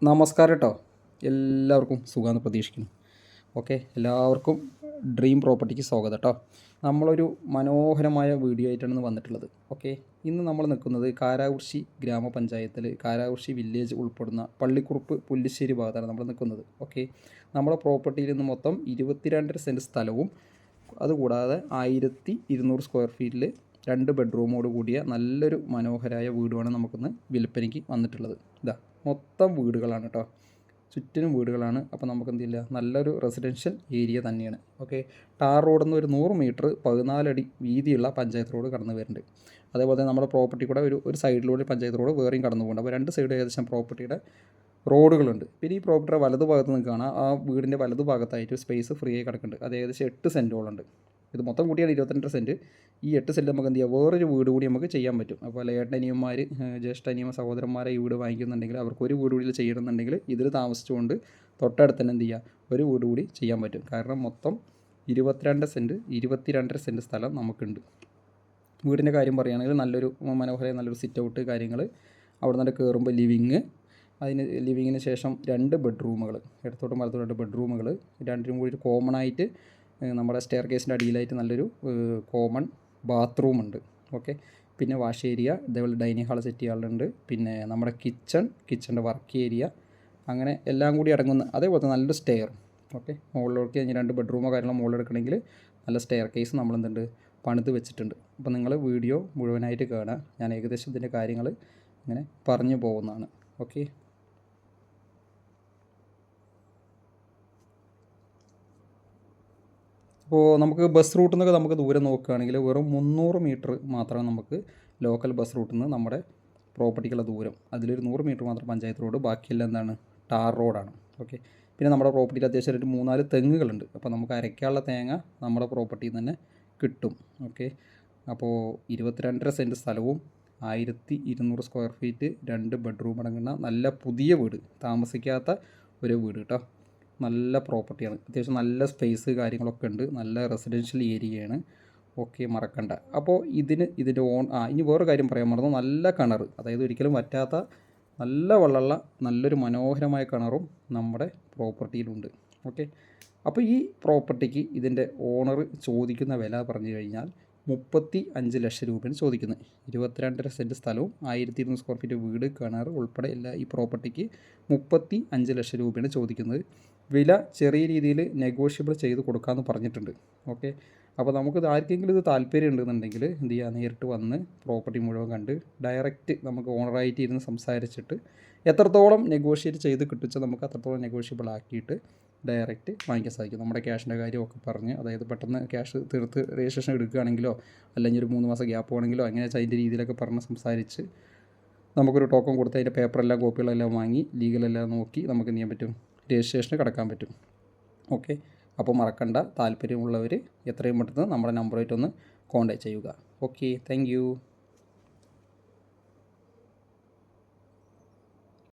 നമസ്കാരം കേട്ടോ. എല്ലാവർക്കും സുഖമാണെന്ന് പ്രതീക്ഷിക്കുന്നു. ഓക്കെ, എല്ലാവർക്കും ഡ്രീം പ്രോപ്പർട്ടിക്ക് സ്വാഗതം കേട്ടോ. നമ്മളൊരു മനോഹരമായ വീഡിയോ ആയിട്ടാണ് വന്നിട്ടുള്ളത്. ഓക്കെ, ഇന്ന് നമ്മൾ നിൽക്കുന്നത് കാരാകുർശി ഗ്രാമപഞ്ചായത്തിൽ കാരാകുർശി വില്ലേജ് ഉൾപ്പെടുന്ന പള്ളിക്കുറുപ്പ് പുല്ലിശ്ശേരി ഭാഗത്താണ് നമ്മൾ നിൽക്കുന്നത്. ഓക്കെ, നമ്മുടെ പ്രോപ്പർട്ടിയിൽ നിന്ന് മൊത്തം 22 സെൻറ്റ് സ്ഥലവും അതുകൂടാതെ 1200 സ്ക്വയർ ഫീറ്റിൽ 2 ബെഡ്റൂമോട് കൂടിയ നല്ലൊരു മനോഹരമായ വീടുമാണ് നമുക്കിന്ന് വിൽപ്പനയ്ക്ക് വന്നിട്ടുള്ളത്. ഇതാ മൊത്തം വീടുകളാണ് കേട്ടോ, ചുറ്റിനും വീടുകളാണ്. അപ്പോൾ നമുക്ക് എന്തില്ല, നല്ലൊരു റെസിഡൻഷ്യൽ ഏരിയ തന്നെയാണ്. ഓക്കെ, ടാർ റോഡിൽ നിന്ന് ഒരു 100 മീറ്റർ 14 അടി വീതിയുള്ള പഞ്ചായത്ത് റോഡ് കടന്നു വരുന്നുണ്ട്. അതേപോലെ തന്നെ നമ്മുടെ പ്രോപ്പർട്ടി കൂടെ ഒരു സൈഡിലൂടെ പഞ്ചായത്ത് റോഡ് വേറെയും കടന്നു പോകുന്നുണ്ട്. അപ്പോൾ 2 സൈഡ് ഏകദേശം പ്രോപ്പർട്ടിയുടെ റോഡുകളുണ്ട്. പിന്നെ ഈ പ്രോപ്പർട്ടിയുടെ വലതു ഭാഗത്ത് നിന്ന് കാണാം, ആ വീടിൻ്റെ വലതു ഭാഗത്തായിട്ട് സ്പേസ് ഫ്രീ ആയി കിടക്കുന്നുണ്ട്. അത് ഏകദേശം 8 സെൻറ്റോളുണ്ട്. ഇത് മൊത്തം കൂട്ടിയാണ് 22 സെൻറ്റ്. ഈ 8 സെൻറ്റ് നമുക്ക് എന്ത് ചെയ്യാം, വേറൊരു വീട് കൂടി നമുക്ക് ചെയ്യാൻ പറ്റും. അപ്പോൾ ഏട്ടനിയന്മാർ, ജ്യേഷ്ഠനിയമ്മ സഹോദരന്മാരെ ഈ വീട് വാങ്ങിക്കുന്നുണ്ടെങ്കിൽ അവർക്ക് ഒരു വീട് കൂടി ചെയ്യണമെന്നുണ്ടെങ്കിൽ ഇതിൽ താമസിച്ചുകൊണ്ട് തൊട്ടടുത്ത് തന്നെ എന്ത് ചെയ്യുക, ഒരു വീട് കൂടി ചെയ്യാൻ പറ്റും. കാരണം മൊത്തം 22 സെൻറ്റ് 22.5 സെൻറ്റ് സ്ഥലം നമുക്കുണ്ട്. വീടിൻ്റെ കാര്യം പറയുകയാണെങ്കിൽ നല്ലൊരു മനോഹരമായ നല്ലൊരു സിറ്റ് ഔട്ട് കാര്യങ്ങൾ, അവിടെ നിന്ന് കയറുമ്പോൾ ലിവിങ്ങിന് ശേഷം 2 ബെഡ്റൂമുകൾ, ഇടത്തോട്ടും വലത്തോട്ടും 2 ബെഡ്റൂമുകൾ, രണ്ടിനും കൂടി കോമൺ ആയിട്ട് നമ്മുടെ സ്റ്റെയർ കേസിൻ്റെ അടിയിലായിട്ട് നല്ലൊരു കോമൺ ബാത്റൂം ഉണ്ട്. ഓക്കെ, പിന്നെ വാഷ് ഏരിയ, ഇതേപോലെ ഡൈനിങ് ഹാൾ സെറ്റ് ചെയ്യാറുണ്ട്. പിന്നെ നമ്മുടെ കിച്ചൻ്റെ വർക്ക് ഏരിയ, അങ്ങനെ എല്ലാം കൂടി അടങ്ങുന്ന, അതേപോലെ നല്ലൊരു സ്റ്റെയർ. ഓക്കെ, മുകളിലേക്ക് കഴിഞ്ഞ് 2 ബെഡ്റൂമോ കാര്യങ്ങളോ മുകളിലെടുക്കണമെങ്കിൽ നല്ല സ്റ്റെയർ കേസ് നമ്മളെന്തുണ്ട് പണിത് വെച്ചിട്ടുണ്ട്. അപ്പോൾ നിങ്ങൾ വീഡിയോ മുഴുവനായിട്ട് കാണുക. ഞാൻ ഏകദേശം ഇതിൻ്റെ കാര്യങ്ങൾ ഇങ്ങനെ പറഞ്ഞു പോകുന്നതാണ്. ഓക്കെ, അപ്പോൾ നമുക്ക് ബസ് റൂട്ടിൽ നിന്നൊക്കെ നമുക്ക് ദൂരം നോക്കുകയാണെങ്കിൽ വെറും 300 മീറ്റർ മാത്രമേ നമുക്ക് ലോക്കൽ ബസ് റൂട്ടിൽ നിന്ന് നമ്മുടെ പ്രോപ്പർട്ടിക്കുള്ള ദൂരം. അതിലൊരു 100 മീറ്റർ മാത്രം പഞ്ചായത്ത് റോഡ്, ബാക്കിയെല്ലാം എന്താണ്, ടാർ റോഡാണ്. ഓക്കെ, പിന്നെ നമ്മുടെ പ്രോപ്പർട്ടിയിൽ അത്യാവശ്യം 3-4 തെങ്ങുകളുണ്ട്. അപ്പോൾ നമുക്ക് അരയ്ക്കാനുള്ള തേങ്ങ നമ്മുടെ പ്രോപ്പർട്ടിയിൽ നിന്ന് തന്നെ കിട്ടും. ഓക്കെ, അപ്പോൾ 22.5 സെൻറ്റ് സ്ഥലവും 1200 സ്ക്വയർ ഫീറ്റ് 2 ബെഡ്റൂം അടങ്ങുന്ന നല്ല പുതിയ വീട്, താമസിക്കാത്ത ഒരു വീട് കേട്ടോ. നല്ല പ്രോപ്പർട്ടിയാണ്, അത്യാവശ്യം നല്ല സ്പേസ് കാര്യങ്ങളൊക്കെ ഉണ്ട്, നല്ല റെസിഡൻഷ്യൽ ഏരിയയാണ്. ഓക്കെ, മറക്കണ്ട. അപ്പോൾ ഇതിൻ്റെ ഇനി വേറൊരു കാര്യം പറയാൻ മറന്നു, നല്ല കിണർ, അതായത് ഒരിക്കലും വറ്റാത്ത നല്ല വെള്ളമുള്ള നല്ലൊരു മനോഹരമായ കിണറും നമ്മുടെ പ്രോപ്പർട്ടിയിലുണ്ട്. ഓക്കെ, അപ്പോൾ ഈ പ്രോപ്പർട്ടിക്ക് ഇതിൻ്റെ ഓണർ ചോദിക്കുന്ന വില പറഞ്ഞു കഴിഞ്ഞാൽ 35 ലക്ഷം രൂപയാണ് ചോദിക്കുന്നത്. 22.5 സെൻറ്റ് സ്ഥലവും 1200 സ്ക്വയർ ഫീറ്റ് വീട്, കിണർ ഉൾപ്പെടെ എല്ലാ ഈ പ്രോപ്പർട്ടിക്ക് 35 ലക്ഷം രൂപയാണ് ചോദിക്കുന്നത്. വില ചെറിയ രീതിയിൽ നെഗോഷ്യബിൾ ചെയ്ത് കൊടുക്കാമെന്ന് പറഞ്ഞിട്ടുണ്ട്. ഓക്കെ, അപ്പോൾ നമുക്കിത് ആർക്കെങ്കിലും ഇത് താല്പര്യം ഉണ്ടെന്നുണ്ടെങ്കിൽ എന്ത് ചെയ്യുക, നേരിട്ട് വന്ന് പ്രോപ്പർട്ടി മുഴുവൻ കണ്ട് ഡയറക്റ്റ് നമുക്ക് ഓണറായിട്ട് ഇരുന്ന് സംസാരിച്ചിട്ട് എത്രത്തോളം നെഗോഷിയേറ്റ് ചെയ്ത് കിട്ടിച്ചാൽ നമുക്ക് അത്രത്തോളം നെഗോഷ്യബിൾ ആക്കിയിട്ട് ഡയറക്റ്റ് വാങ്ങിക്കാൻ സാധിക്കും. നമ്മുടെ ക്യാഷിൻ്റെ കാര്യമൊക്കെ പറഞ്ഞ്, അതായത് പെട്ടെന്ന് ക്യാഷ് തീർത്ത് രജിസ്ട്രേഷൻ എടുക്കുകയാണെങ്കിലോ അല്ലെങ്കിൽ ഒരു 3 മാസം ഗ്യാപ്പ് ആണെങ്കിലോ അങ്ങനെ അതിൻ്റെ രീതിയിലൊക്കെ പറഞ്ഞ് സംസാരിച്ച് നമുക്കൊരു ടോക്കൺ കൊടുത്ത് അതിൻ്റെ പേപ്പറെല്ലാം കോപ്പികളെല്ലാം വാങ്ങി ലീഗലെല്ലാം നോക്കി നമുക്ക് എന്ത് ചെയ്യാൻ പറ്റും, രജിസ്ട്രേഷന് കിടക്കാൻ പറ്റും. ഓക്കെ, അപ്പോൾ മറക്കണ്ട, താല്പര്യമുള്ളവർ എത്രയും പെട്ടെന്ന് നമ്മുടെ നമ്പറായിട്ടൊന്ന് കോൺടാക്റ്റ് ചെയ്യുക. Okay, thank